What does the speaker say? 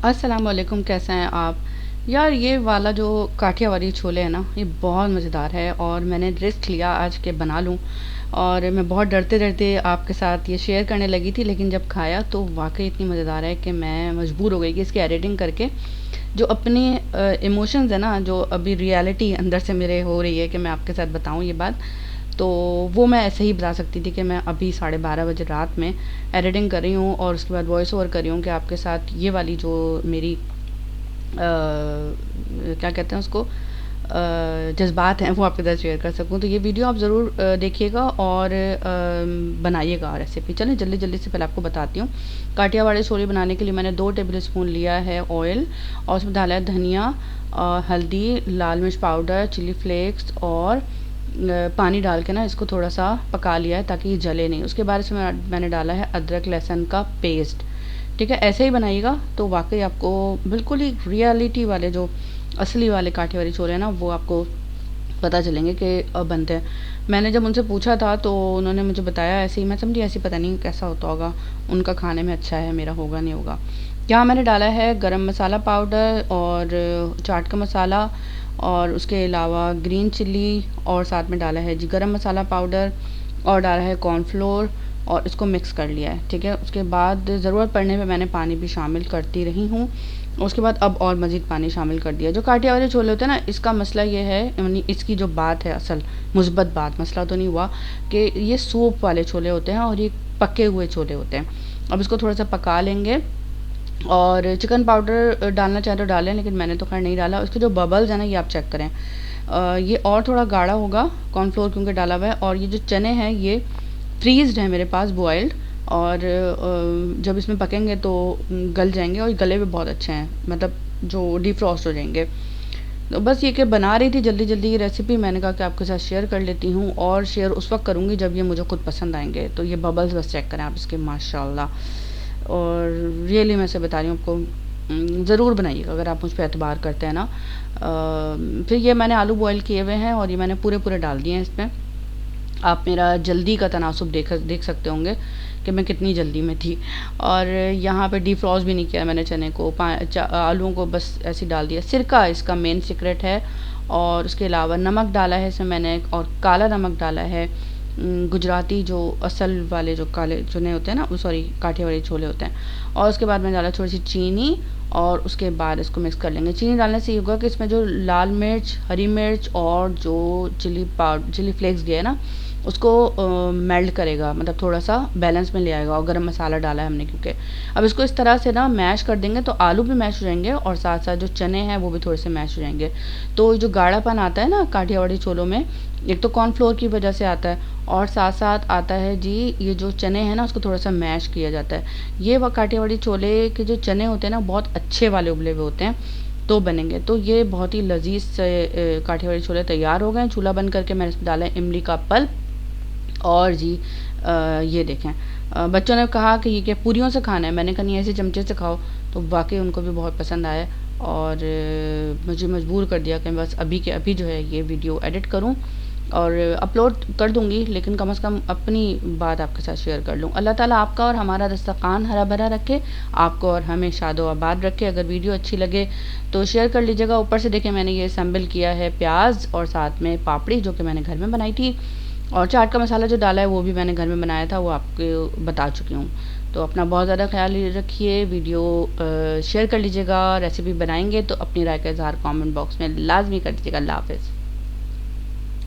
अस्सलाम वालेकुम, कैसे हैं आप? यार ये वाला जो काठियावाड़ी छोले हैं ना, ये बहुत मज़ेदार है और मैंने रिस्क लिया आज के बना लूँ। और मैं बहुत डरते-डरते आपके साथ ये शेयर करने लगी थी, लेकिन जब खाया तो वाक़ई इतनी मज़ेदार है कि मैं मजबूर हो गई कि इसकी एडिटिंग करके जो अपने इमोशंस है ना, जो अभी रियलिटी अंदर से मेरे हो रही है कि मैं आपके साथ बताऊँ ये बात, तो वो मैं ऐसे ही बता सकती थी कि मैं अभी 12:30 बजे रात में एडिटिंग कर रही हूँ और उसके बाद वॉइस ओवर कर रही हूँ कि आपके साथ ये वाली जो मेरी क्या कहते हैं उसको, जज़्बात हैं वो आपके साथ शेयर कर सकूँ। तो ये वीडियो आप ज़रूर देखिएगा और बनाइएगा रेसिपी। चलें जल्दी-जल्दी से पहले आपको बताती हूँ। काठियावाड़ी छोले बनाने के लिए मैंने 2 टेबल स्पून लिया है ऑयल और उसमें डाला है धनिया, हल्दी, लाल मिर्च पाउडर, चिली फ्लेक्स और पानी डाल के ना इसको थोड़ा-सा पका लिया है ताकि ये जले नहीं। उसके बाद इसमें मैंने डाला है अदरक लहसुन का पेस्ट। ठीक है, ऐसे ही बनाइएगा तो वाक़ई आपको बिल्कुल ही रियलिटी वाले जो असली वाले काठियावाड़ी छोले हैं ना, वो आपको पता चलेंगे कि बनते हैं। मैंने जब उनसे पूछा था तो उन्होंने मुझे बताया ऐसे ही, मैं समझी ऐसे ही पता नहीं कैसा होता होगा, उनका खाने में अच्छा है, मेरा होगा नहीं होगा। यहाँ मैंने डाला है गरम मसाला पाउडर और चाट का मसाला और उसके अलावा ग्रीन चिल्ली और साथ में डाला है जी गरम मसाला पाउडर और डाला है कॉर्नफ्लोर और इसको मिक्स कर लिया है। ठीक है, उसके बाद ज़रूरत पड़ने पे मैंने पानी भी शामिल करती रही हूँ। उसके बाद अब और मज़ीद पानी शामिल कर दिया। जो काठियावाड़ी छोले होते हैं ना, इसका मसला ये है, यानी इसकी जो बात है असल मुस्बत बात, मसला तो नहीं हुआ कि ये सूप वाले छोले होते हैं और ये पके हुए छोले होते हैं। अब इसको थोड़ा सा पका लेंगे और चिकन पाउडर डालना चाहे तो डालें, लेकिन मैंने तो खैर नहीं डाला। उसके जो बबल्स हैं ना, ये आप चेक करें। ये और थोड़ा गाढ़ा होगा कॉर्नफ्लोर क्योंकि डाला हुआ है। और ये जो चने हैं ये फ्रीज़्ड है मेरे पास, बॉइल्ड, और जब इसमें पकेंगे तो गल जाएंगे और गले में बहुत अच्छे हैं, मतलब जो डिफ्रॉस्ट हो जाएंगे। तो बस ये कि बना रही थी जल्दी जल्दी ये रेसिपी, मैंने कहा कि आपके साथ शेयर कर लेती हूँ और शेयर उस वक्त करूँगी जब ये मुझे खुद पसंद आएंगे। तो ये बबल्स बस चेक करें आप इसके, माशाल्लाह। और रियली मैं से बता रही हूँ आपको, ज़रूर बनाइएगा अगर आप मुझ पर एतबार करते हैं ना। फिर ये मैंने आलू बॉयल किए हुए हैं और ये मैंने पूरे पूरे डाल दिए हैं इसमें। आप मेरा जल्दी का तनासुब देख सकते होंगे कि मैं कितनी जल्दी में थी। और यहाँ पे डिफ्रॉस्ट भी नहीं किया मैंने चने को, आलूओं को बस ऐसे ही डाल दिया। सिरका इसका मेन सीक्रेट है। और उसके अलावा नमक डाला है इसमें मैंने, और काला नमक डाला है, गुजराती जो असल वाले जो काले चने होते हैं ना, सॉरी काठियावाड़ी छोले होते हैं। और उसके बाद मैंने डाला थोड़ी सी चीनी और उसके बाद इसको मिक्स कर लेंगे। चीनी डालने से ये होगा कि इसमें जो लाल मिर्च, हरी मिर्च और जो चिली फ्लेक्स दिया है ना, उसको मेल्ट करेगा, मतलब थोड़ा सा बैलेंस में ले आएगा। और गरम मसाला डाला है हमने क्योंकि। अब इसको इस तरह से ना मैश कर देंगे तो आलू भी मैश हो जाएंगे और साथ साथ जो चने हैं वो भी थोड़े से मैश हो जाएंगे। तो जो गाढ़ापन आता है ना काठियावाड़ी छोलों में, एक तो कॉर्नफ्लोर की वजह से आता है और साथ साथ आता है जी ये जो चने हैं ना, उसको थोड़ा सा मैश किया जाता है। ये काठियावाड़ी छोले के जो चने होते हैं ना, बहुत अच्छे वाले उबले हुए होते हैं तो बनेंगे। तो ये बहुत ही लजीज से काठियावाड़ी छोले तैयार हो गए। चूल्हा बंद करके मैंने इसमें डाला है इमली का पल्प। और जी ये देखें, बच्चों ने कहा कि ये क्या पूरियों से खाना है, मैंने कहा नहीं ऐसे चमचे से खाओ। तो वाकई उनको भी बहुत पसंद आया और मुझे मजबूर कर दिया कि बस अभी के अभी जो है ये वीडियो एडिट करूं और अपलोड कर दूंगी, लेकिन कम से कम अपनी बात आपके साथ शेयर कर लूं। अल्लाह ताला आपका और हमारा दस्तरखान हरा भरा रखे, आपको और हमें शादो आबाद रखे। अगर वीडियो अच्छी लगे तो शेयर कर लीजिएगा। ऊपर से देखें मैंने ये असम्बल किया है प्याज और साथ में पापड़ी जो कि मैंने घर में बनाई थी, और चाट का मसाला जो डाला है वो भी मैंने घर में बनाया था, वो आपको बता चुकी हूँ। तो अपना बहुत ज़्यादा ख्याल रखिए, वीडियो शेयर कर लीजिएगा। रेसिपी बनाएंगे तो अपनी राय का इज़हार कमेंट बॉक्स में लाजमी कर दीजिएगा। अल्लाह हाफ़िज़।